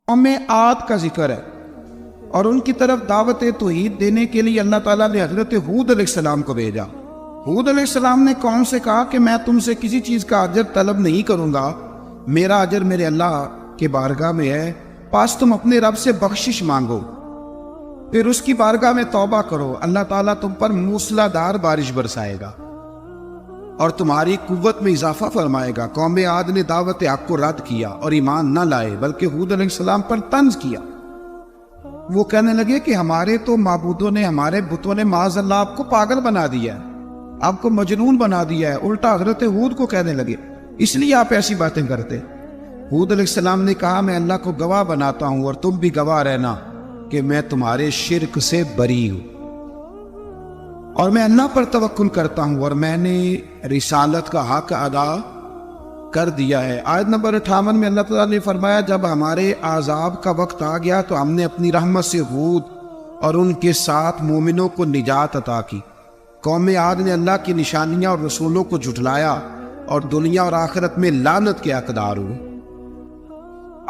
قوم عاد کا ذکر ہے اور ان کی طرف دعوت توحید دینے کے لیے اللہ تعالیٰ نے حضرت ہود علیہ السلام کو بھیجا۔ ہود علیہ السلام نے قوم سے کہا کہ میں تم سے کسی چیز کا اجر طلب نہیں کروں گا، میرا اجر میرے اللہ کے بارگاہ میں ہے، پاس تم اپنے رب سے بخشش مانگو، پھر اس کی بارگاہ میں توبہ کرو، اللہ تعالیٰ تم پر موسلا دار بارش برسائے گا اور تمہاری قوت میں اضافہ فرمائے گا۔ قوم عاد نے دعوت حق کو رد کیا اور ایمان نہ لائے، بلکہ ہود علیہ السلام پر طنز کیا۔ وہ کہنے لگے کہ ہمارے تو معبودوں نے، ہمارے بتوں نے معاذ اللہ آپ کو پاگل بنا دیا ہے، آپ کو مجنون بنا دیا ہے۔ الٹا حضرت ہود کو کہنے لگے اس لیے آپ ایسی باتیں کرتے۔ ہود علیہ السلام نے کہا میں اللہ کو گواہ بناتا ہوں اور تم بھی گواہ رہنا کہ میں تمہارے شرک سے بری ہوں اور میں اللہ پر توکل کرتا ہوں اور میں نے رسالت کا حق ادا کر دیا ہے۔ آیت نمبر 58 میں اللہ تعالیٰ نے فرمایا جب ہمارے عذاب کا وقت آ گیا تو ہم نے اپنی رحمت سے ہود اور ان کے ساتھ مومنوں کو نجات عطا کی۔ قوم عاد نے اللہ کی نشانیاں اور رسولوں کو جھٹلایا اور دنیا اور آخرت میں لعنت کے حقدار ہوئے۔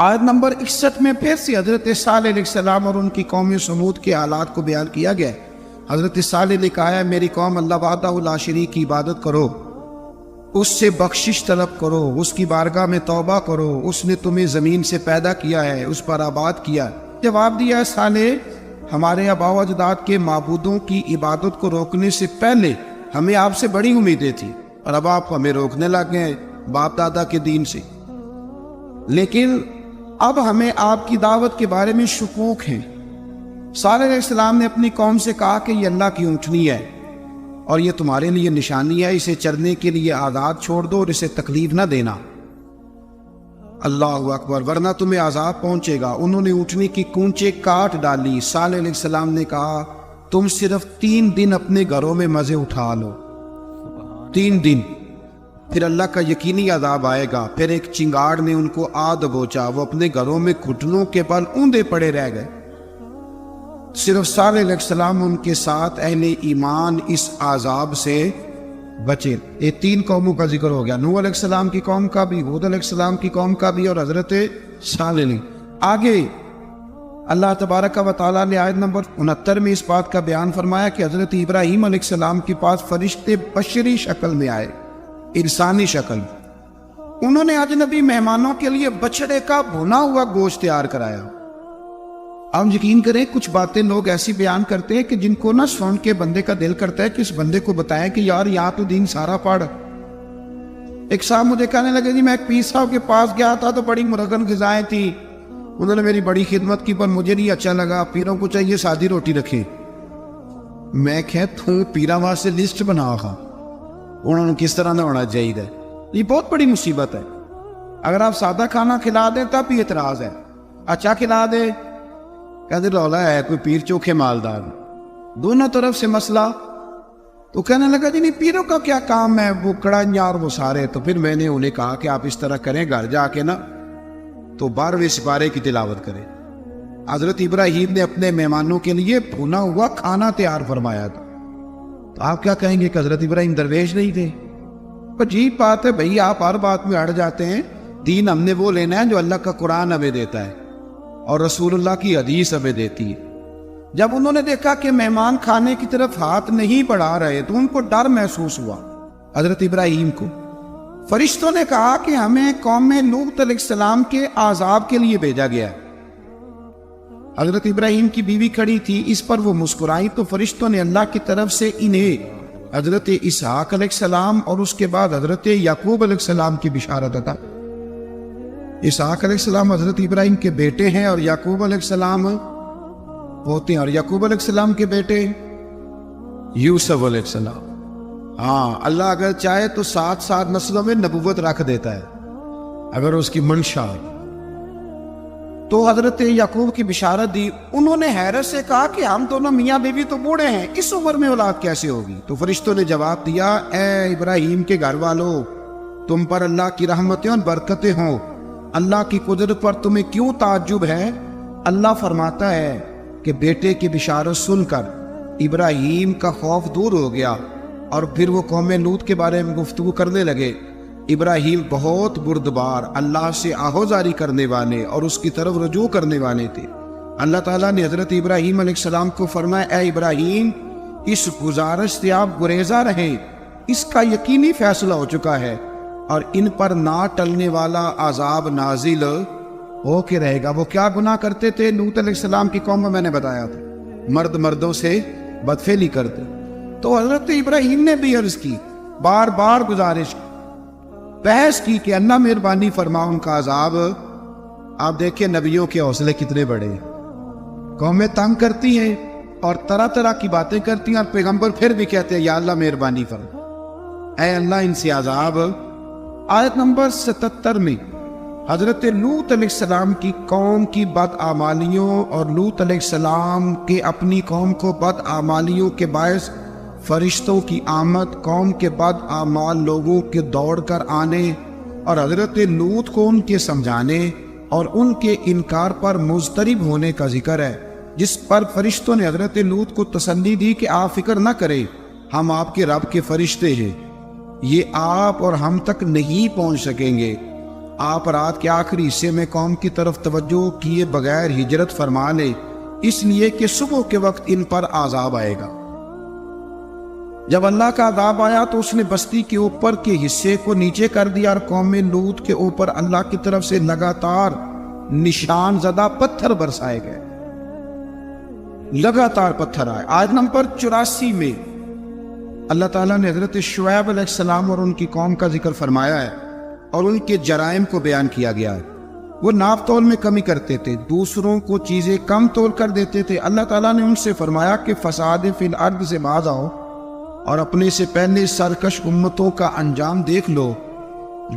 آیت نمبر 61 میں پھر سے حضرت صالح علیہ السلام اور ان کی قوم سمود کے حالات کو بیان کیا گیا ہے۔ حضرت صالح نے کہا ہے میری قوم اللہ وحدہ لا شریک کی عبادت کرو، اس سے بخشش طلب کرو، اس کی بارگاہ میں توبہ کرو، اس نے تمہیں زمین سے پیدا کیا ہے، اس پر آباد کیا ہے۔ جواب دیا ہے صالح ہمارے آباء و اجداد کے معبودوں کی عبادت کو روکنے سے پہلے ہمیں آپ سے بڑی امیدیں تھیں اور اب آپ ہمیں روکنے لگ گئے باپ دادا کے دین سے، لیکن اب ہمیں آپ کی دعوت کے بارے میں شکوک ہیں۔ صالح علیہ السلام نے اپنی قوم سے کہا کہ یہ اللہ کی اونٹنی ہے اور یہ تمہارے لیے نشانی ہے، اسے چرنے کے لیے آزاد چھوڑ دو اور اسے تکلیف نہ دینا۔ اللہ اکبر، ورنہ تمہیں عذاب پہنچے گا۔ انہوں نے اونٹنی کی کونچیں کاٹ ڈالی۔ صالح علیہ السلام نے کہا تم صرف 3 دن اپنے گھروں میں مزے اٹھا لو، 3 دن، پھر اللہ کا یقینی عذاب آئے گا۔ پھر ایک چنگاڑ نے ان کو آ دبوچا، وہ اپنے گھروں میں گھٹنوں کے بل اوندے پڑے رہ گئے۔ صرف صالح علیہ السلام ان کے ساتھ اہل ایمان اس عذاب سے بچے۔ یہ 3 قوموں کا ذکر ہو گیا، نوح علیہ السلام کی قوم کا بھی، ہود علیہ السلام کی قوم کا بھی اور حضرت صالح نے۔ آگے اللہ تبارک و تعالیٰ نے آیت نمبر 69 میں اس بات کا بیان فرمایا کہ حضرت ابراہیم علیہ السلام کے پاس فرشتے بشری شکل میں آئے، انسانی شکل۔ انہوں نے اجنبی مہمانوں کے لیے بچڑے کا بھنا ہوا گوشت تیار کرایا۔ آپ یقین کریں کچھ باتیں لوگ ایسی بیان کرتے ہیں کہ جن کو نہ سن کے بندے کا دل کرتا ہے کہ اس بندے کو بتائیں کہ یار یہاں تو دین سارا پڑھ۔ ایک صاحب مجھے کہنے لگے جی میں ایک پیر صاحب کے پاس گیا تھا تو بڑی مرغن غذائیں تھیں، انہوں نے میری بڑی خدمت کی پر مجھے نہیں اچھا لگا، پیروں کو چاہیے سادی روٹی رکھیں۔ میں کہتا ہوں پیراں واسطے لسٹ بنا ہوا انہوں نے کس طرح نہ ہونا چاہیے۔ یہ بہت بڑی مصیبت ہے۔ اگر آپ سادہ کھانا کھلا دیں تب بھی اعتراض ہے، اچھا کھلا دے کہتے رولا ہے کوئی پیر چوکھے مالدار، دونوں طرف سے مسئلہ۔ تو کہنے لگا جی نہیں پیروں کا کیا کام ہے، وہ کڑائیاں اور وہ سارے۔ تو پھر میں نے انہیں کہا کہ آپ اس طرح کریں، گھر جا کے نا تو 12ویں سپارے کی تلاوت کریں۔ حضرت ابراہیم نے اپنے مہمانوں کے لیے بھونا ہوا کھانا تیار فرمایا تھا۔ تو آپ کیا کہیں گے کہ حضرت ابراہیم درویش نہیں تھے؟ عجیب بات ہے بھائی، آپ ہر بات میں اڑ جاتے ہیں۔ دین ہم نے وہ لینا ہے جو اللہ کا قرآن ہمیں دیتا ہے اور رسول اللہ کی حدیث ہمیں دیتی ہے۔ جب انہوں نے دیکھا کہ مہمان کھانے کی طرف ہاتھ نہیں بڑھا رہے تو ان کو ڈر محسوس ہوا حضرت ابراہیم کو۔ فرشتوں نے کہا کہ ہمیں قوم لوط علیہ السلام کے عذاب کے لیے بھیجا گیا ہے۔ حضرت ابراہیم کی بیوی کھڑی تھی، اس پر وہ مسکرائی تو فرشتوں نے اللہ کی طرف سے انہیں حضرت اسحاق علیہ السلام اور اس کے بعد حضرت یعقوب علیہ السلام کی بشارت عطا۔ اسحاق علیہ السلام حضرت ابراہیم کے بیٹے ہیں اور یعقوب علیہ السلام ہوتے ہیں، اور یعقوب علیہ السلام کے بیٹے یوسف علیہ السلام۔ ہاں اللہ اگر چاہے تو 7 نسلوں میں نبوت رکھ دیتا ہے اگر اس کی منشا۔ تو حضرت یعقوب کی بشارت دی۔ انہوں نے حیرت سے کہا کہ ہم دونوں میاں بیوی تو بوڑھے ہیں، اس عمر میں اولاد کیسے ہوگی؟ تو فرشتوں نے جواب دیا اے ابراہیم کے گھر والو، تم پر اللہ کی رحمتیں اور برکتیں ہوں، اللہ کی قدرت پر تمہیں کیوں تعجب ہے؟ اللہ فرماتا ہے کہ بیٹے کی بشارت سن کر ابراہیم کا خوف دور ہو گیا اور پھر وہ قوم لوط کے بارے میں گفتگو کرنے لگے۔ ابراہیم بہت بردبار، اللہ سے آہوزاری کرنے والے اور اس کی طرف رجوع کرنے والے تھے۔ اللہ تعالیٰ نے حضرت ابراہیم علیہ السلام کو فرمایا، اے ابراہیم اس گزارش سے آپ گریزاں رہیں، اس کا یقینی فیصلہ ہو چکا ہے اور ان پر نہ ٹلنے والا عذاب نازل ہو کے رہے گا۔ وہ کیا گناہ کرتے تھے؟ لوط علیہ السلام کی قوم میں میں نے بتایا تھا، مرد مردوں سے بدفعلی کرتے۔ تو حضرت ابراہیم نے بھی عرض کی، بار بار گزارش کی، بحث کی کہ اللہ مہربانی فرما ان کا عذاب۔ آپ دیکھیں نبیوں کے حوصلے کتنے بڑے ہیں، قومیں تنگ کرتی ہیں اور طرح طرح کی باتیں کرتی ہیں اور پیغمبر پھر بھی کہتے ہیں یا اللہ مہربانی فرما، اے اللہ ان سے عذاب۔ آیت نمبر 77 میں حضرت لوط علیہ السلام کی قوم کی بدعمالیوں اور لوط علیہ السلام کے اپنی قوم کو بدعمالیوں کے باعث فرشتوں کی آمد، قوم کے بدعمال لوگوں کے دوڑ کر آنے اور حضرت لوط کو ان کے سمجھانے اور ان کے انکار پر مضطرب ہونے کا ذکر ہے، جس پر فرشتوں نے حضرت لوط کو تسلی دی کہ آپ فکر نہ کریں، ہم آپ کے رب کے فرشتے ہیں، یہ آپ اور ہم تک نہیں پہنچ سکیں گے۔ آپ رات کے آخری حصے میں قوم کی طرف توجہ کیے بغیر ہجرت فرما لیں، اس لیے کہ صبح کے وقت ان پر عذاب آئے گا۔ جب اللہ کا عذاب آیا تو اس نے بستی کے اوپر کے حصے کو نیچے کر دیا اور قوم لوط کے اوپر اللہ کی طرف سے لگاتار نشان زدہ پتھر برسائے گئے، لگاتار پتھر آئے۔ آیت نمبر 84 میں اللہ تعالیٰ نے حضرت شعیب علیہ السلام اور ان کی قوم کا ذکر فرمایا ہے اور ان کے جرائم کو بیان کیا گیا ہے۔ وہ ناپ تول میں کمی کرتے تھے، دوسروں کو چیزیں کم تول کر دیتے تھے۔ اللہ تعالیٰ نے ان سے فرمایا کہ فساد فی الارض سے باز آؤ اور اپنے سے پہلے سرکش امتوں کا انجام دیکھ لو۔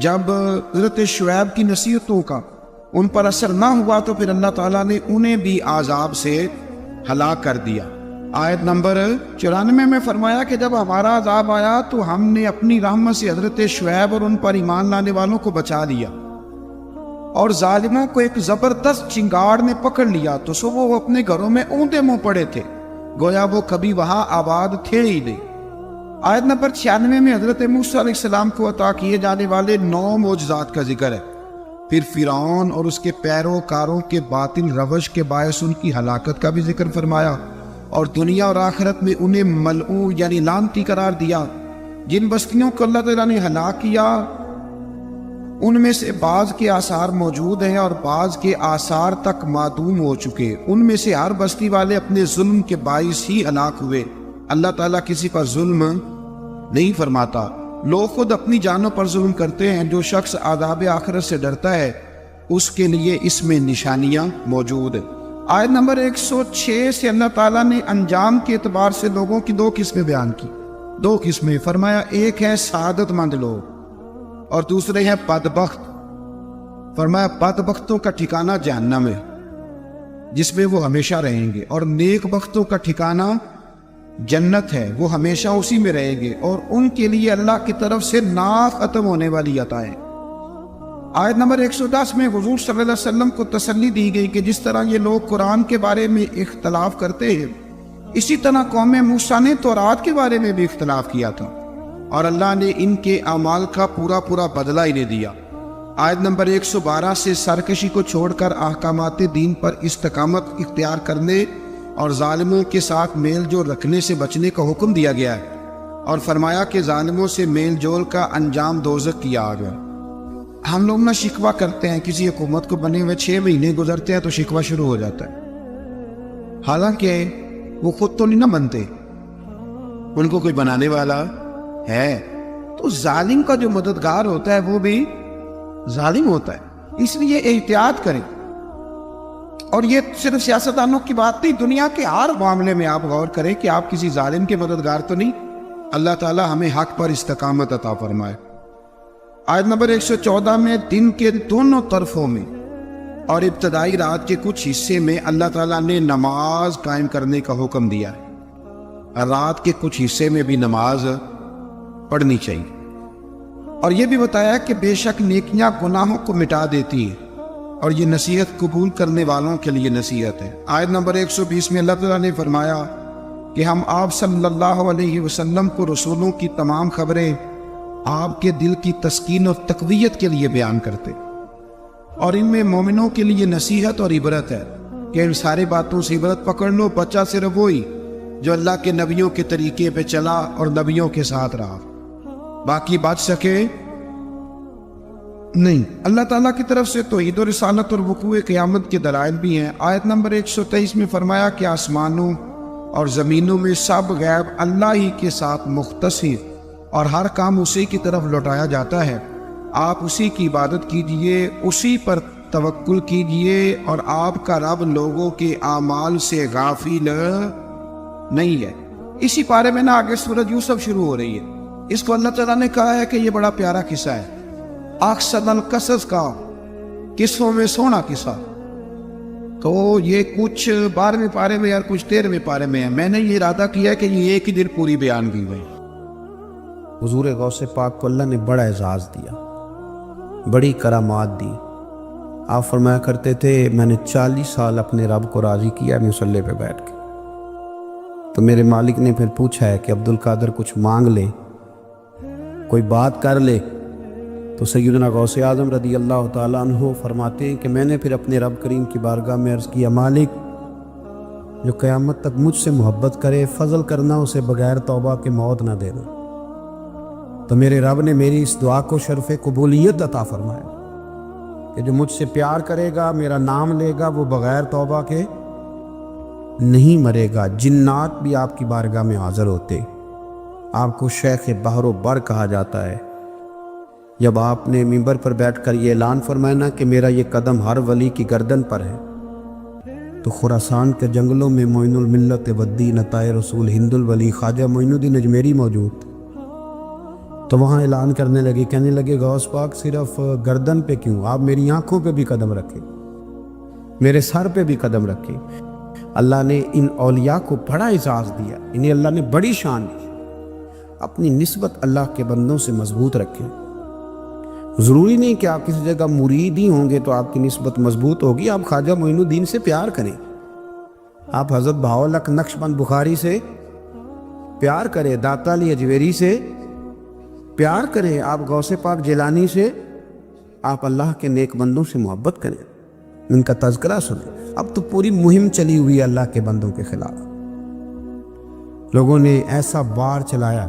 جب حضرت شعیب کی نصیحتوں کا ان پر اثر نہ ہوا تو پھر اللہ تعالیٰ نے انہیں بھی عذاب سے ہلاک کر دیا۔ آیت نمبر 94 میں فرمایا کہ جب ہمارا عذاب آیا تو ہم نے اپنی رحمت سے حضرت شعیب اور ان پر ایمان لانے والوں کو بچا لیا اور ظالموں کو ایک زبردست چنگاڑ نے پکڑ لیا تو صبح وہ اپنے گھروں میں اونٹے منہ پڑے تھے، گویا وہ کبھی وہاں آباد تھے ہی نہیں۔ آیت نمبر 96 میں حضرت موسیٰ علیہ السلام کو عطا کیے جانے والے 9 معجزات کا ذکر ہے۔ پھر فرعون اور اس کے پیروکاروں کے باطل روش کے باعث ان کی ہلاکت کا بھی ذکر فرمایا اور دنیا اور آخرت میں انہیں ملعون یعنی لعنتی قرار دیا۔ جن بستیوں کو اللہ تعالیٰ نے ہلاک کیا ان میں سے بعض کے آثار موجود ہیں اور بعض کے آثار تک معدوم ہو چکے۔ ان میں سے ہر بستی والے اپنے ظلم کے باعث ہی ہلاک ہوئے۔ اللہ تعالیٰ کسی پر ظلم نہیں فرماتا، لوگ خود اپنی جانوں پر ظلم کرتے ہیں۔ جو شخص عذاب آخرت سے ڈرتا ہے اس کے لیے اس میں نشانیاں موجود ہیں۔ آیت نمبر 106 سے اللہ تعالیٰ نے انجام کے اعتبار سے لوگوں کی 2 قسمیں بیان کی، 2 قسمیں فرمایا، ایک ہے سعادت مند لوگ اور دوسرے ہیں بدبخت۔ فرمایا بدبختوں کا ٹھکانہ جہنم ہے جس میں وہ ہمیشہ رہیں گے، اور نیک بختوں کا ٹھکانہ جنت ہے، وہ ہمیشہ اسی میں رہیں گے اور ان کے لیے اللہ کی طرف سے نا ختم ہونے والی عطائیں۔ آیت نمبر 110 میں حضور صلی اللہ علیہ وسلم کو تسلی دی گئی کہ جس طرح یہ لوگ قرآن کے بارے میں اختلاف کرتے ہیں اسی طرح قوم موسیٰ نے تورات کے بارے میں بھی اختلاف کیا تھا اور اللہ نے ان کے اعمال کا پورا بدلہ انہیں دیا۔ آیت نمبر 112 سے سرکشی کو چھوڑ کر احکامات دین پر استقامت اختیار کرنے اور ظالموں کے ساتھ میل جول رکھنے سے بچنے کا حکم دیا گیا ہے اور فرمایا کہ ظالموں سے میل جول کا انجام دوزخ کی آگ ہے۔ ہم لوگ نہ شکوہ کرتے ہیں، کسی حکومت کو بنے ہوئے 6 مہینے گزرتے ہیں تو شکوہ شروع ہو جاتا ہے، حالانکہ وہ خود تو نہیں نہ بنتے، ان کو کوئی بنانے والا ہے۔ تو ظالم کا جو مددگار ہوتا ہے وہ بھی ظالم ہوتا ہے، اس لیے احتیاط کریں۔ اور یہ صرف سیاستدانوں کی بات نہیں، دنیا کے ہر معاملے میں آپ غور کریں کہ آپ کسی ظالم کے مددگار تو نہیں۔ اللہ تعالی ہمیں حق پر استقامت عطا فرمائے۔ آیت نمبر 114 میں دن کے دونوں طرفوں میں اور ابتدائی رات کے کچھ حصے میں اللہ تعالیٰ نے نماز قائم کرنے کا حکم دیا ہے، رات کے کچھ حصے میں بھی نماز پڑھنی چاہیے، اور یہ بھی بتایا کہ بے شک نیکیاں گناہوں کو مٹا دیتی ہیں اور یہ نصیحت قبول کرنے والوں کے لیے نصیحت ہے۔ آیت نمبر 120 میں اللہ تعالیٰ نے فرمایا کہ ہم آپ صلی اللہ علیہ وسلم کو رسولوں کی تمام خبریں آپ کے دل کی تسکین اور تقویت کے لیے بیان کرتے، اور ان میں مومنوں کے لیے نصیحت اور عبرت ہے کہ ان ساری باتوں سے عبرت پکڑ لو۔ بچہ صرف وہی جو اللہ کے نبیوں کے طریقے پہ چلا اور نبیوں کے ساتھ رہا، باقی بچ سکے نہیں۔ اللہ تعالیٰ کی طرف سے توحید و رسالت اور وقوع قیامت کے دلائل بھی ہیں۔ آیت نمبر 123 میں فرمایا کہ آسمانوں اور زمینوں میں سب غیب اللہ ہی کے ساتھ مختص ہے اور ہر کام اسی کی طرف لوٹایا جاتا ہے۔ آپ اسی کی عبادت کیجئے، اسی پر توکل کیجئے، اور آپ کا رب لوگوں کے اعمال سے غافل نہیں ہے۔ اسی پارے میں آگے سورۃ یوسف شروع ہو رہی ہے۔ اس کو اللہ تعالیٰ نے کہا ہے کہ یہ بڑا پیارا قصہ ہے، احسن القصص کا، قصوں میں سونا قصہ۔ تو یہ کچھ 12ویں پارے میں اور کچھ 13ویں پارے میں ہے۔ میں نے یہ ارادہ کیا کہ یہ ایک ہی دن پوری بیان کی گئی۔ حضور غوث پاک کو اللہ نے بڑا اعزاز دیا، بڑی کرامات دی۔ آپ فرمایا کرتے تھے میں نے 40 سال اپنے رب کو راضی کیا مصلی پہ بیٹھ کے۔ تو میرے مالک نے پھر پوچھا ہے کہ عبدالقادر کچھ مانگ لے، کوئی بات کر لے، تو سیدنا غوث اعظم رضی اللہ تعالیٰ عنہ فرماتے ہیں کہ میں نے پھر اپنے رب کریم کی بارگاہ میں عرض کیا، مالک جو قیامت تک مجھ سے محبت کرے فضل کرنا، اسے بغیر توبہ کے موت نہ دینا۔ تو میرے رب نے میری اس دعا کو شرف قبولیت عطا فرمایا کہ جو مجھ سے پیار کرے گا، میرا نام لے گا، وہ بغیر توبہ کے نہیں مرے گا۔ جنات بھی آپ کی بارگاہ میں حاضر ہوتے۔ آپ کو شیخ بحر و بر کہا جاتا ہے۔ جب آپ نے منبر پر بیٹھ کر یہ اعلان فرمایا نا کہ میرا یہ قدم ہر ولی کی گردن پر ہے، تو خراسان کے جنگلوں میں معین الملت ودی نتائے رسول ہند الولی خواجہ معین الدین اجمیری موجود، تو وہاں اعلان کرنے لگے، کہنے لگے غوث پاک صرف گردن پہ کیوں، آپ میری آنکھوں پہ بھی قدم رکھیں، میرے سر پہ بھی قدم رکھیں۔ اللہ نے ان اولیاء کو بڑا اعزاز دیا، انہیں اللہ نے بڑی شان دی۔ اپنی نسبت اللہ کے بندوں سے مضبوط رکھیں۔ ضروری نہیں کہ آپ کسی جگہ مرید ہی ہوں گے تو آپ کی نسبت مضبوط ہوگی۔ آپ خواجہ معین الدین سے پیار کریں، آپ حضرت بہاءالحق نقشبند بخاری سے پیار کریں، داتا علی اجویری سے پیار کریں، آپ غوث پاک جیلانی سے، آپ اللہ کے نیک بندوں سے محبت کریں، ان کا تذکرہ سنیں۔ اب تو پوری مہم چلی ہوئی ہے اللہ کے بندوں کے خلاف، لوگوں نے ایسا بار چلایا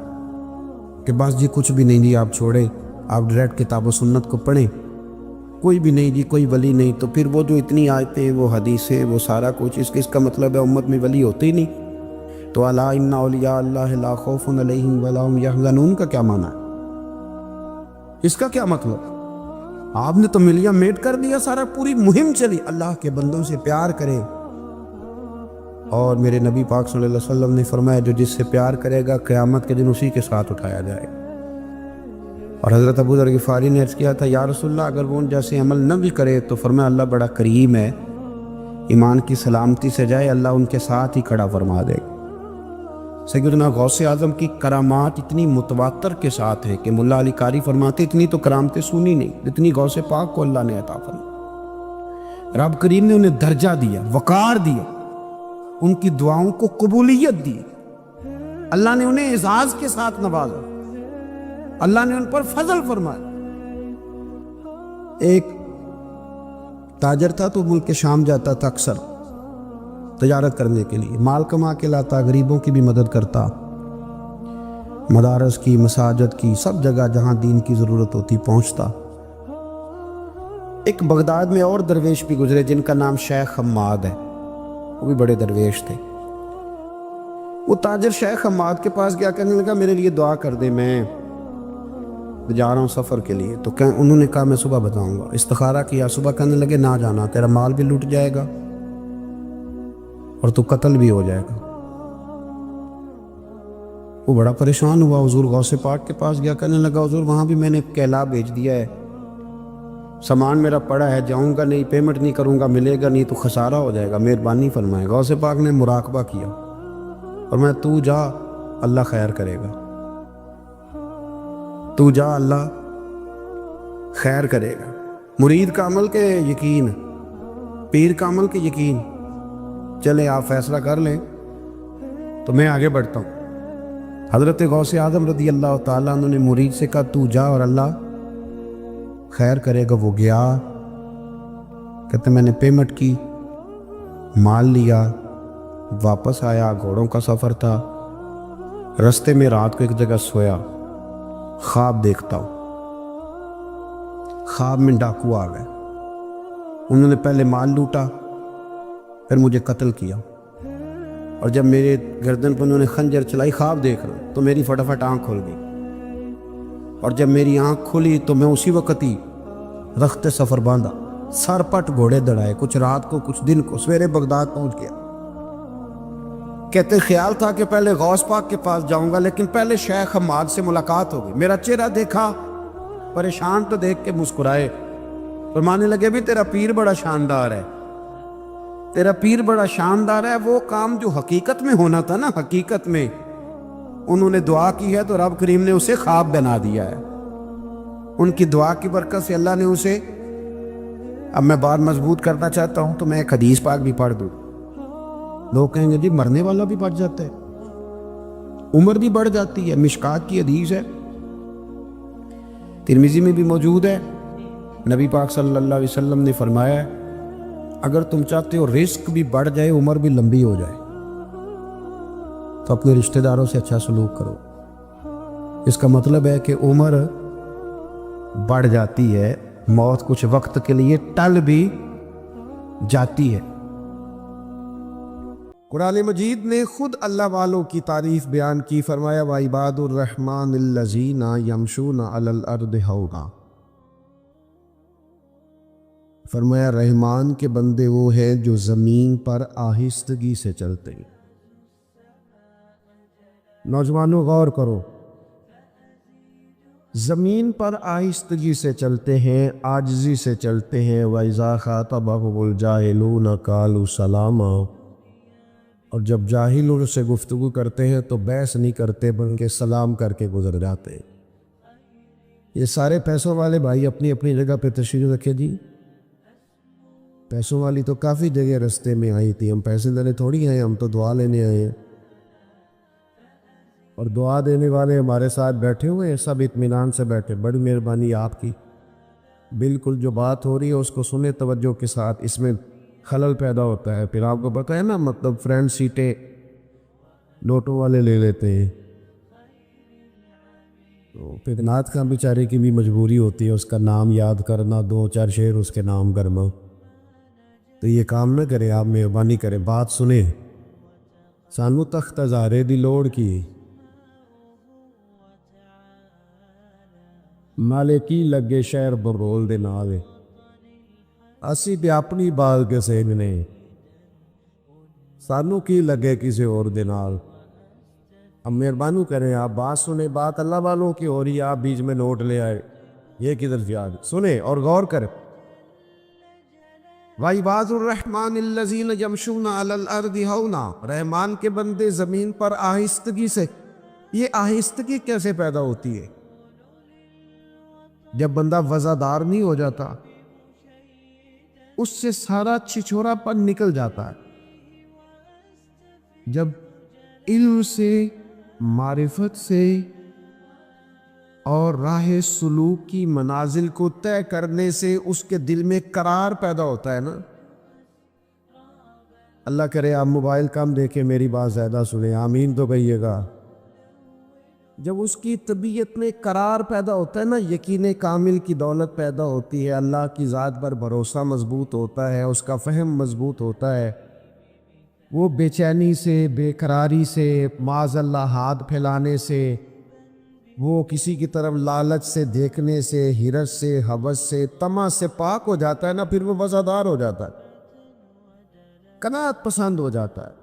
کہ بس جی کچھ بھی نہیں جی، آپ چھوڑیں، آپ ڈائریکٹ کتاب و سنت کو پڑھیں، کوئی بھی نہیں جی، کوئی ولی نہیں۔ تو پھر وہ جو اتنی آیتیں، وہ حدیثیں، وہ سارا کچھ، اس کا مطلب ہے امت میں ولی ہوتے ہی نہیں۔ تو الا ان اولیاء اللہ لا خوف علیہم ولا هم یحزنون کا کیا معنی ہے؟ اس کا کیا مطلب؟ آپ نے تو ملیاں میٹ کر دیا سارا، پوری مہم چلی، اللہ کے بندوں سے پیار کریں۔ اور میرے نبی پاک صلی اللہ علیہ وسلم نے فرمایا جو جس سے پیار کرے گا قیامت کے دن اسی کے ساتھ اٹھایا جائے۔ اور حضرت ابو ذر غفاری نے عرض کیا تھا یا رسول اللہ اگر وہ ان جیسے عمل نہ بھی کرے تو فرمایا اللہ بڑا کریم ہے، ایمان کی سلامتی سے جائے اللہ ان کے ساتھ ہی کھڑا فرما دے گا۔ سیدنا غوث اعظم کی کرامات اتنی متواتر کے ساتھ ہے کہ ملا علی قاری فرماتے اتنی تو کرامتیں سنی نہیں جتنی غوث پاک کو اللہ نے عطا فرمائی۔ رب کریم نے انہیں درجہ دیا، وقار دیا، ان کی دعاؤں کو قبولیت دی، اللہ نے انہیں اعزاز کے ساتھ نوازا، اللہ نے ان پر فضل فرمایا۔ ایک تاجر تھا تو ملک شام جاتا تھا اکثر تجارت کرنے کے لیے، مال کما کے لاتا، غریبوں کی بھی مدد کرتا، مدارس کی، مساجد کی، سب جگہ جہاں دین کی ضرورت ہوتی پہنچتا۔ ایک بغداد میں اور درویش بھی گزرے جن کا نام شیخ حماد ہے، وہ بھی بڑے درویش تھے۔ وہ تاجر شیخ حماد کے پاس گیا، کہنے لگا میرے لیے دعا کر دے، میں جا رہا ہوں سفر کے لیے۔ تو انہوں نے کہا میں صبح بتاؤں گا۔ استخارہ کیا، صبح کہنے لگے نہ جانا، تیرا مال بھی لوٹ جائے گا اور تو قتل بھی ہو جائے گا۔ وہ بڑا پریشان ہوا، حضور غوث پاک کے پاس گیا، کہنے لگا حضور وہاں بھی میں نے کیلا بھیج دیا ہے، سامان میرا پڑا ہے، جاؤں گا نہیں، پیمنٹ نہیں کروں گا، ملے گا نہیں تو خسارہ ہو جائے گا، مہربانی فرمائے۔ غوث پاک نے مراقبہ کیا اور میں تو جا اللہ خیر کرے گا، تو جا اللہ خیر کرے گا۔ مرید کا عمل کے یقین، پیر کا عمل کے یقین، چلے آپ فیصلہ کر لیں تو میں آگے بڑھتا ہوں۔ حضرت غوث اعظم رضی اللہ تعالیٰ عنہ نے مرید سے کہا تو جا اور اللہ خیر کرے گا. وہ گیا. کہتے میں نے پیمنٹ کی, مال لیا, واپس آیا. گھوڑوں کا سفر تھا. رستے میں رات کو ایک جگہ سویا, خواب دیکھتا ہوں. خواب میں ڈاکو آ گئے. انہوں نے پہلے مال لوٹا, پھر مجھے قتل کیا. اور جب میرے گردن پر انہوں نے خنجر چلائی, خواب دیکھ رہا ہوں, تو میری فٹافٹ آنکھ کھل گئی. اور جب میری آنکھ کھلی تو میں اسی وقت ہی رخت سفر باندھا, سر پٹ گھوڑے دڑائے, کچھ رات کو کچھ دن کو. سویرے بغداد پہنچ گیا. کہتے خیال تھا کہ پہلے غوث پاک کے پاس جاؤں گا, لیکن پہلے شیخ حماد سے ملاقات ہو گئی. میرا چہرہ دیکھا, پریشان تو دیکھ کے مسکرائے. فرمانے لگے بھی تیرا پیر بڑا شاندار ہے, تیرا پیر بڑا شاندار ہے. وہ کام جو حقیقت میں ہونا تھا نا, حقیقت میں انہوں نے دعا کی ہے تو رب کریم نے اسے خواب بنا دیا ہے. ان کی دعا کی برکت سے اللہ نے اسے, اب میں بات مضبوط کرنا چاہتا ہوں تو میں ایک حدیث پاک بھی پڑھ دوں. لوگ کہیں گے جی مرنے والا بھی بڑھ جاتا ہے, عمر بھی بڑھ جاتی ہے. مشکات کی حدیث ہے, ترمذی میں بھی موجود ہے. نبی پاک صلی اللہ علیہ وسلم نے فرمایا ہے اگر تم چاہتے ہو رزق بھی بڑھ جائے, عمر بھی لمبی ہو جائے, تو اپنے رشتہ داروں سے اچھا سلوک کرو. اس کا مطلب ہے کہ عمر بڑھ جاتی ہے, موت کچھ وقت کے لیے ٹل بھی جاتی ہے. قرآن مجید نے خود اللہ والوں کی تعریف بیان کی. فرمایا وَعِبَادُ الرَّحْمَنِ الَّذِينَ يَمْشُونَ عَلَى الْأَرْضِ هَوْنًا. فرمایا رحمان کے بندے وہ ہیں جو زمین پر آہستگی سے چلتے ہیں. نوجوانوں غور کرو, زمین پر آہستگی سے چلتے ہیں, عاجزی سے چلتے ہیں. وَإِذَا خَاطَبَهُمُ الْجَاهِلُونَ قَالُوا سَلَامًا. اور جب جاہل ان سے گفتگو کرتے ہیں تو بحث نہیں کرتے بلکہ سلام کر کے گزر جاتے ہیں. یہ سارے پیسوں والے بھائی اپنی اپنی جگہ پہ تشریف رکھے جی. پیسوں والی تو کافی جگہ رستے میں آئی تھی, ہم پیسے لینے تھوڑی آئے, ہم تو دعا لینے آئے ہیں. اور دعا دینے والے ہمارے ساتھ بیٹھے ہوئے ہیں, سب اطمینان سے بیٹھے. بڑی مہربانی آپ کی. بالکل جو بات ہو رہی ہے اس کو سنیں توجہ کے ساتھ, اس میں خلل پیدا ہوتا ہے. پھر آپ کو پتہ ہے نا, مطلب فرنٹ سیٹیں لوٹوں والے لے لیتے ہیں, تو پھر نعت کا بیچارے کی بھی مجبوری ہوتی ہے اس کا نام یاد کرنا, 2-4 شعر اس کے نام کرنا. تو یہ کام نہ کریں آپ, مہربانی کریں, بات سنیں. سانو تخت ہزارے دی لوڑ کی, مالے کی لگے شہر برول دے نال, اسی بھی اپنی بال کے سیننے, سانو کی لگے کسی اور دے نال. اب مہربانی کریں آپ بات سنیں, بات اللہ والوں کی ہو رہی ہے, آپ بیچ میں نوٹ لے آئے, یہ کدھر سے آ گئے. سنیں اور غور کریں. وَعِبَادُ الرَّحْمَنِ الَّذِينَ يَمْشُونَ عَلَى الْأَرْضِ هَوْنًا. رحمان کے بندے زمین پر آہستگی سے. یہ آہستگی کیسے پیدا ہوتی ہے؟ جب بندہ وزادار نہیں ہو جاتا, اس سے سارا چھچورا پن نکل جاتا ہے. جب علم سے, معرفت سے اور راہ سلوک کی منازل کو طے کرنے سے اس کے دل میں قرار پیدا ہوتا ہے نا. اللہ کرے آپ موبائل کم دیکھیں, میری بات زیادہ سنیں, آمین تو کہیے گا. جب اس کی طبیعت میں قرار پیدا ہوتا ہے نا, یقین کامل کی دولت پیدا ہوتی ہے, اللہ کی ذات پر بھروسہ مضبوط ہوتا ہے, اس کا فہم مضبوط ہوتا ہے, وہ بے چینی سے, بے قراری سے, معاذ اللہ ہاتھ پھیلانے سے, وہ کسی کی طرف لالچ سے دیکھنے سے, حرص سے, ہوس سے, طمع سے پاک ہو جاتا ہے نا. پھر وہ وزادار ہو جاتا ہے, قناعت پسند ہو جاتا ہے.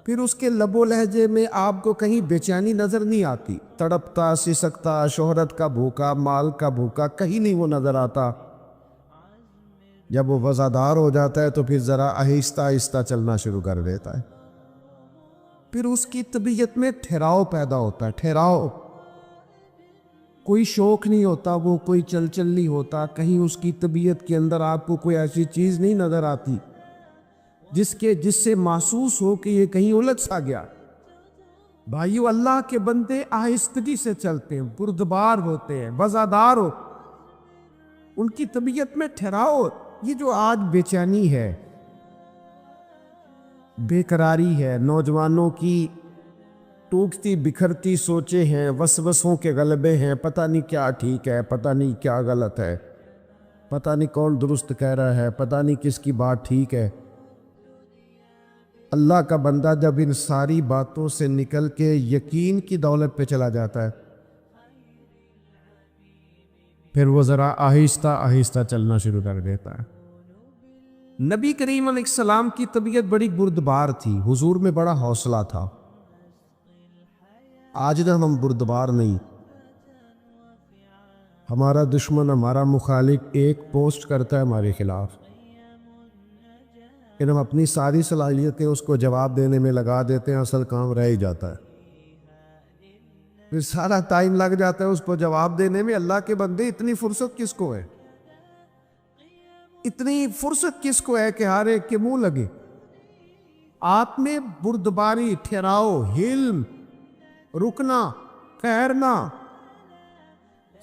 پھر اس کے لب و لہجے میں آپ کو کہیں بے چینی نظر نہیں آتی. تڑپتا, سسکتا, شہرت کا بھوکا, مال کا بھوکا, کہیں نہیں وہ نظر آتا. جب وہ وزادار ہو جاتا ہے تو پھر ذرا آہستہ آہستہ چلنا شروع کر دیتا ہے. پھر اس کی طبیعت میں ٹھہراؤ پیدا ہوتا ہے. ٹھہراؤ, کوئی شوق نہیں ہوتا, وہ کوئی چل نہیں ہوتا. کہیں اس کی طبیعت کے اندر آپ کو کوئی ایسی چیز نہیں نظر آتی جس سے محسوس ہو کہ یہ کہیں الجھ سا گیا. بھائیو اللہ کے بندے آہستگی سے چلتے ہیں، بردبار ہوتے ہیں، وزادار ہو، ان کی طبیعت میں ٹھہراؤ۔ یہ جو آج بے چینی ہے، بے قراری ہے، نوجوانوں کی ٹوٹتی بکھرتی سوچیں ہیں، وسوسوں کے غلبے ہیں، پتہ نہیں کیا ٹھیک ہے، پتہ نہیں کیا غلط ہے، پتہ نہیں کون درست کہہ رہا ہے، پتہ نہیں کس کی بات ٹھیک ہے۔ اللہ کا بندہ جب ان ساری باتوں سے نکل کے یقین کی دولت پہ چلا جاتا ہے، پھر وہ ذرا آہستہ آہستہ چلنا شروع کر دیتا ہے۔ نبی کریم علیہ السلام کی طبیعت بڑی بردبار تھی، حضور میں بڑا حوصلہ تھا۔ آج نہ ہم بردبار نہیں، ہمارا دشمن، ہمارا مخالف ایک پوسٹ کرتا ہے ہمارے خلاف، پھر ہم اپنی ساری صلاحیتیں اس کو جواب دینے میں لگا دیتے ہیں، اصل کام رہ ہی جاتا ہے، پھر سارا ٹائم لگ جاتا ہے اس کو جواب دینے میں۔ اللہ کے بندے اتنی فرصت کس کو ہے؟ اتنی فرصت کس کو ہے کہ ہر ایک کے منہ لگے؟ آپ میں بردباری، ٹھہراؤ، حلم، رکنا، ٹھہرنا،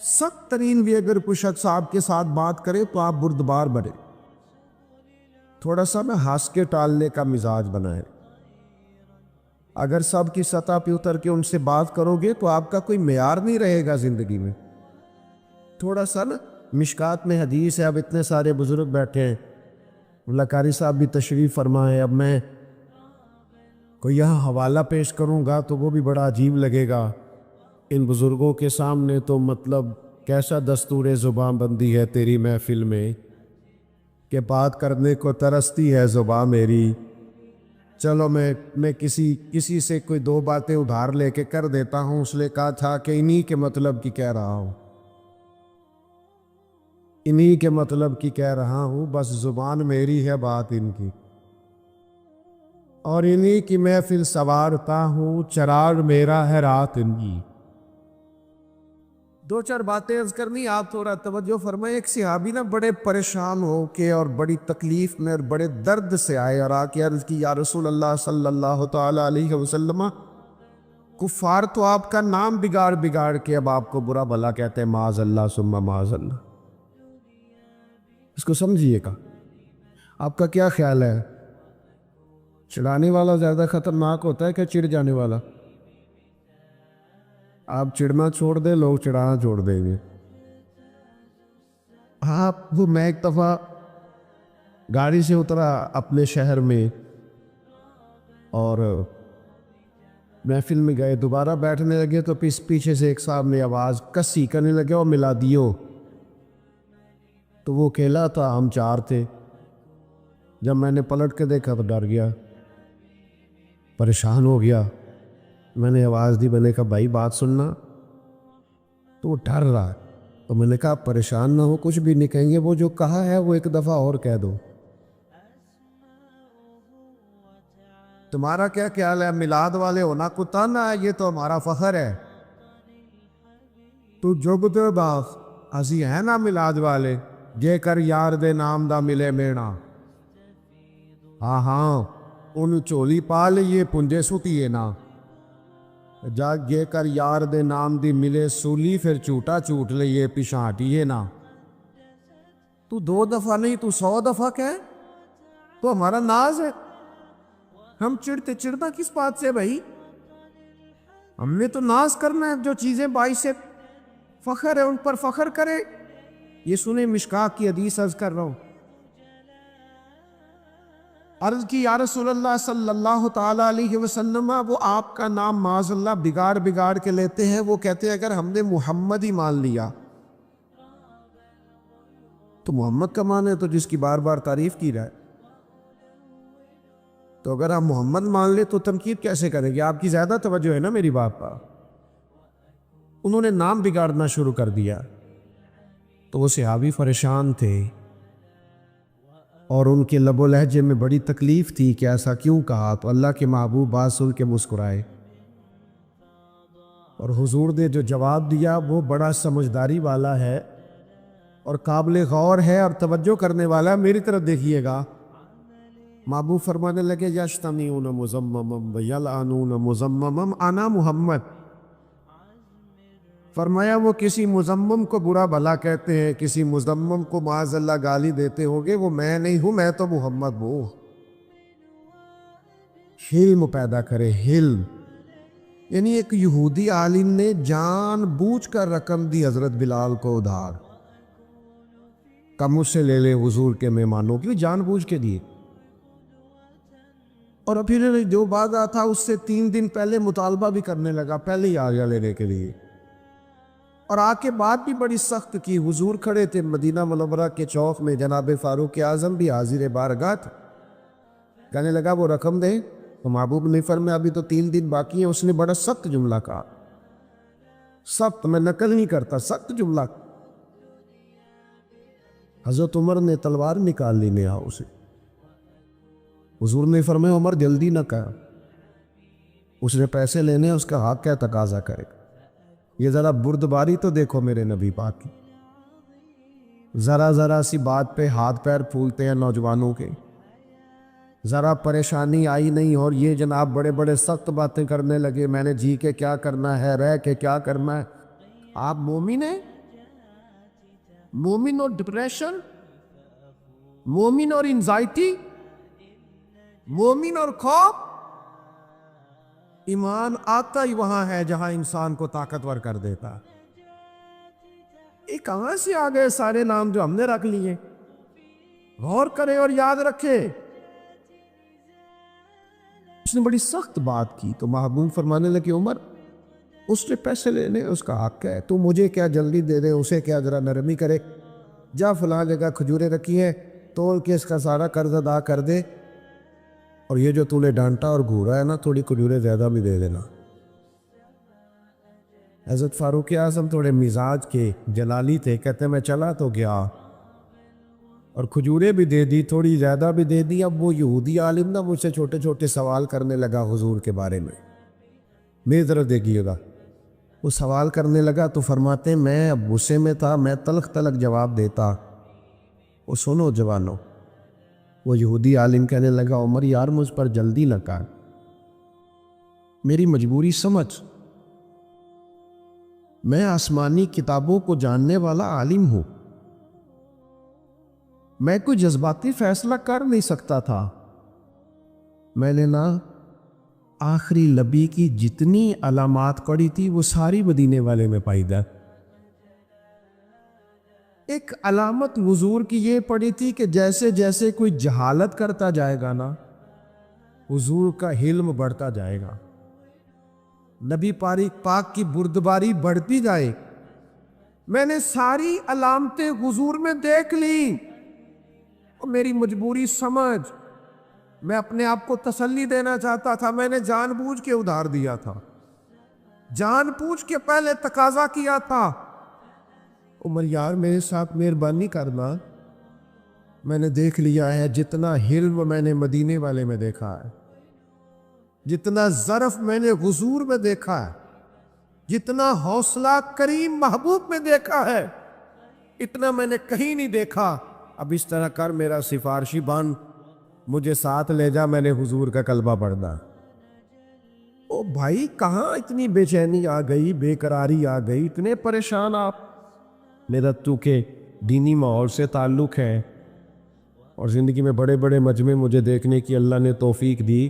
سخت ترین بھی اگر کوئی شخص آپ کے ساتھ بات کرے تو آپ بردبار بنے، تھوڑا سا میں ہنس کے ٹالنے کا مزاج بنائے۔ اگر سب کی سطح پہ اتر کے ان سے بات کرو گے تو آپ کا کوئی معیار نہیں رہے گا زندگی میں۔ تھوڑا سا نا، مشکات میں حدیث ہے، اب اتنے سارے بزرگ بیٹھے ہیں، اللہ قاری صاحب بھی تشریف فرما ہے، اب میں کوئی یہاں حوالہ پیش کروں گا تو وہ بھی بڑا عجیب لگے گا ان بزرگوں کے سامنے، تو مطلب کیسا دستور زبان بندی ہے تیری محفل میں کہ بات کرنے کو ترستی ہے زبان میری۔ چلو میں کسی سے کوئی دو باتیں ادھار لے کے کر دیتا ہوں، اس نے کہا تھا کہ انہی کے مطلب کی کہہ رہا ہوں، انہی کے مطلب کی کہہ رہا ہوں، بس زبان میری ہے، بات ان کی، اور انہی کی محفل سوارتا ہوں، چراغ میرا ہے، رات ان کی۔ دو چار باتیں عرض کرنی، آپ تھوڑا توجہ فرمائیں۔ ایک صحابی نا بڑے پریشان ہو کے اور بڑی تکلیف میں اور بڑے درد سے آئے اور آ کے عرض کی، یا رسول اللہ صلی اللہ تعالی علیہ وسلم، کفار تو آپ کا نام بگاڑ کے اب آپ کو برا بھلا کہتے ہیں، معاذ اللہ ثم معاذ اللہ۔ اس کو سمجھیے گا، آپ کا کیا خیال ہے؟ چڑھانے والا زیادہ خطرناک ہوتا ہے کہ چڑھ جانے والا؟ آپ چڑھنا چھوڑ دیں، لوگ چڑھانا چھوڑ دیں گے۔ میں ایک دفعہ گاڑی سے اترا اپنے شہر میں اور محفل میں گئے، دوبارہ بیٹھنے لگے تو پیچھے سے ایک صاحب نے آواز کسی کرنے لگے، اور ملا دیو، تو وہ اکیلا تھا، ہم چار تھے۔ جب میں نے پلٹ کے دیکھا تو ڈر گیا، پریشان ہو گیا۔ میں نے آواز دی، میں نے کہا بھائی بات سننا، تو وہ ڈر رہا ہے، تو میں نے کہا پریشان نہ ہو، کچھ بھی نہیں کہیں گے، وہ جو کہا ہے وہ ایک دفعہ اور کہہ دو۔ تمہارا کیا خیال ہے؟ میلاد والے ہونا کتانا ہے، یہ تو ہمارا فخر ہے۔ تو جگتے باغ اسی ہے نا میلاد والے، جے کر یار دے نام دا ملے مینا۔ ہاں ان چولی پا لیے پنجے سٹیے نا، جا گے کر یار دے نام دی ملے سولی، پھر چوٹا چوٹ لئیے پیچھا ہٹیے نا۔ تو 2 دفعہ نہیں، تو 100 دفعہ کہے تو ہمارا ناز ہے۔ ہم چڑھنا کس بات سے بھائی؟ ہم نے تو ناز کرنا ہے، جو چیزیں باعث سے فخر ہے ان پر فخر کرے۔ یہ سنیں، مشکات کی حدیث عرض کر رہا ہوں۔ عرض کی، یا رسول اللہ صلی اللہ تعالی علیہ وسلم، وہ آپ کا نام معاذ اللہ بگاڑ کے لیتے ہیں، وہ کہتے ہیں اگر ہم نے محمد ہی مان لیا تو محمد کا مان ہے تو جس کی بار بار تعریف کی رہا ہے، تو اگر ہم محمد مان لے تو تنقید کیسے کریں گے؟ آپ کی زیادہ توجہ ہے نا میری بات پر۔ انہوں نے نام بگاڑنا شروع کر دیا، تو وہ صحابی پریشان تھے اور ان کے لب و لہجے میں بڑی تکلیف تھی کہ ایسا کیوں کہا۔ تو اللہ کے محبوب بات سن کے مسکرائے، اور حضور نے جو جواب دیا وہ بڑا سمجھداری والا ہے اور قابل غور ہے اور توجہ کرنے والا ہے۔ میری طرف دیکھیے گا، محبوب فرمانے لگے یشتمیون مزممم و یلعنون مزممم انا محمد. فرمایا وہ کسی مزمم کو برا بھلا کہتے ہیں، کسی مزمم کو معاذ اللہ گالی دیتے ہوگے، وہ میں نہیں ہوں، میں تو محمد ہوں. حلم پیدا کرے، حلم. یعنی ایک یہودی عالم نے جان بوجھ کر رقم دی حضرت بلال کو ادھار، کم اس سے لے لے حضور کے مہمانوں کی، جان بوجھ کے دیے. اور پھر جو بات تھا اس سے 3 دن پہلے مطالبہ بھی کرنے لگا، پہلے ہی آ گیا لینے کے لیے. اور آ کے بات بھی بڑی سخت کی. حضور کھڑے تھے مدینہ منورہ کے چوک میں، جناب فاروق اعظم بھی حاضر بارگاہ تھے. کہنے لگا وہ رقم دے، تو محبوب نے فرمایا ابھی تو 3 دن باقی ہیں. اس نے بڑا سخت جملہ کہا، سخت، میں نقل نہیں کرتا، سخت جملہ. حضرت عمر نے تلوار نکال لی نیا اسے. حضور نے فرمایا عمر جلدی نہ کہا، اس نے پیسے لینے، اس کا حق کیا تقاضا کرے. یہ ذرا بردباری تو دیکھو میرے نبی پاک کی. ذرا ذرا سی بات پہ ہاتھ پیر پھولتے ہیں نوجوانوں کے. ذرا پریشانی آئی نہیں اور یہ جناب بڑے بڑے سخت باتیں کرنے لگے، میں نے جی کے کیا کرنا ہے، رہ کے کیا کرنا ہے. آپ مومن ہیں؟ مومن اور ڈپریشن، مومن اور انزائٹی، مومن اور خوف. ایمان آتا ہی وہاں ہے جہاں انسان کو طاقتور کر دیتا. یہ کہاں سے آ گئے سارے نام جو ہم نے رکھ لیے؟ غور کریں اور یاد رکھیں. اس نے بڑی سخت بات کی تو محبوب فرمانے لگے عمر اس نے پیسے لینے، اس کا حق ہے، تو مجھے کیا جلدی دے دے، اسے کیا ذرا نرمی کرے. جا فلاں جگہ کھجوریں رکھی ہیں، تول کے اس کا سارا قرض ادا کر دے، اور یہ جو تو نے ڈانٹا اور گھورا ہے نا، تھوڑی کھجوریں زیادہ بھی دے دینا. حضرت فاروق اعظم تھوڑے مزاج کے جلالی تھے، کہتے میں چلا تو گیا اور کھجوریں بھی دے دی، تھوڑی زیادہ بھی دے دی. اب وہ یہودی عالم نا مجھ سے چھوٹے چھوٹے سوال کرنے لگا حضور کے بارے میں. میری طرف دیکھیے گا، وہ سوال کرنے لگا تو فرماتے میں اب غصے میں تھا، میں تلخ تلخ جواب دیتا. وہ سنو جوانو، وہ یہودی عالم کہنے لگا عمر یار مجھ پر جلدی نہ کر، میری مجبوری سمجھ. میں آسمانی کتابوں کو جاننے والا عالم ہوں، میں کوئی جذباتی فیصلہ کر نہیں سکتا تھا. میں نے نا آخری لبی کی جتنی علامات پڑھی تھی وہ ساری مدینے والے میں پائی جائے. ایک علامت حضور کی یہ پڑھی تھی کہ جیسے جیسے کوئی جہالت کرتا جائے گا نا، حضور کا حلم بڑھتا جائے گا، نبی پاک کی بردباری بڑھتی جائے. میں نے ساری علامتیں حضور میں دیکھ لی اور میری مجبوری سمجھ. میں اپنے آپ کو تسلی دینا چاہتا تھا، میں نے جان بوجھ کے ادھار دیا تھا، جان بوجھ کے پہلے تقاضا کیا تھا. عمر یار میرے ساتھ مہربانی کرنا، میں نے دیکھ لیا ہے جتنا حلم میں نے مدینے والے میں دیکھا ہے، جتنا ظرف میں نے حضور میں دیکھا ہے، جتنا حوصلہ کریم محبوب میں دیکھا ہے، اتنا میں نے کہیں نہیں دیکھا. اب اس طرح کر میرا سفارشی بن، مجھے ساتھ لے جا، میں نے حضور کا کلمہ پڑھنا. او بھائی کہاں اتنی بے چینی آ گئی، بے قراری آ گئی، اتنے پریشان آپ؟ میرا تو کہ دینی ماحول سے تعلق ہے اور زندگی میں بڑے بڑے مجمع مجھے دیکھنے کی اللہ نے توفیق دی،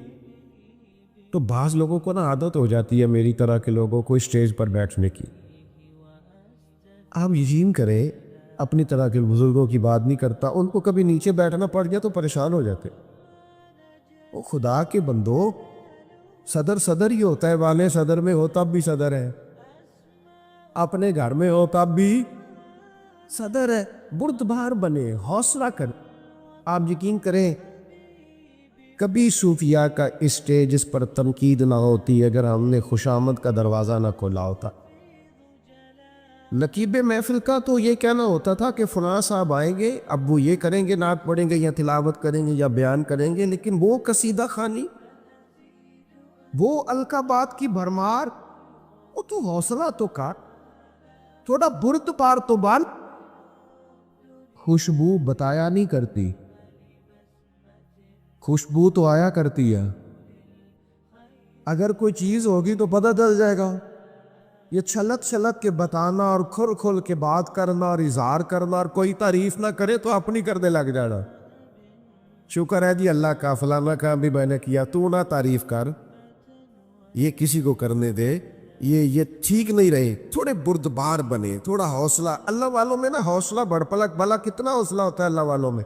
تو بعض لوگوں کو نا عادت ہو جاتی ہے میری طرح کے لوگوں کو اسٹیج پر بیٹھنے کی. آپ یقین کریں اپنی طرح کے بزرگوں کی بات نہیں کرتا، ان کو کبھی نیچے بیٹھنا پڑ گیا تو پریشان ہو جاتے. وہ خدا کے بندو، صدر ہی ہوتا ہے، والے صدر میں ہو تب بھی صدر ہے، اپنے گھر میں ہو تب بھی صدر ہے. بردبار بنے، حوصلہ کر. آپ یقین کریں کبھی صوفیاء کا اسٹیج اس پر تنقید نہ ہوتی اگر ہم نے خوشامد کا دروازہ نہ کھولا ہوتا. نقیب محفل کا تو یہ کہنا ہوتا تھا کہ فلاں صاحب آئیں گے، اب وہ یہ کریں گے، نعت پڑھیں گے یا تلاوت کریں گے یا بیان کریں گے، لیکن وہ قصیدہ خوانی، وہ القابات کی بھرمار، وہ تو حوصلہ تو کر، تھوڑا برد پار تو بن. خوشبو بتایا نہیں کرتی، خوشبو تو آیا کرتی ہے. اگر کوئی چیز ہوگی تو پتہ چل جائے گا. یہ چھلک چھلک کے بتانا اور کھل کھل کے بات کرنا اور اظہار کرنا اور کوئی تعریف نہ کرے تو اپنی کرنے لگ جانا. شکر ہے جی اللہ کا، فلانا کام بھی میں نے کیا، تو نہ تعریف کر، یہ کسی کو کرنے دے. یہ ٹھیک نہیں رہے. تھوڑے بردبار بنے، تھوڑا حوصلہ. اللہ والوں میں نا حوصلہ بڑھ پلک بھلا کتنا حوصلہ ہوتا ہے اللہ والوں میں.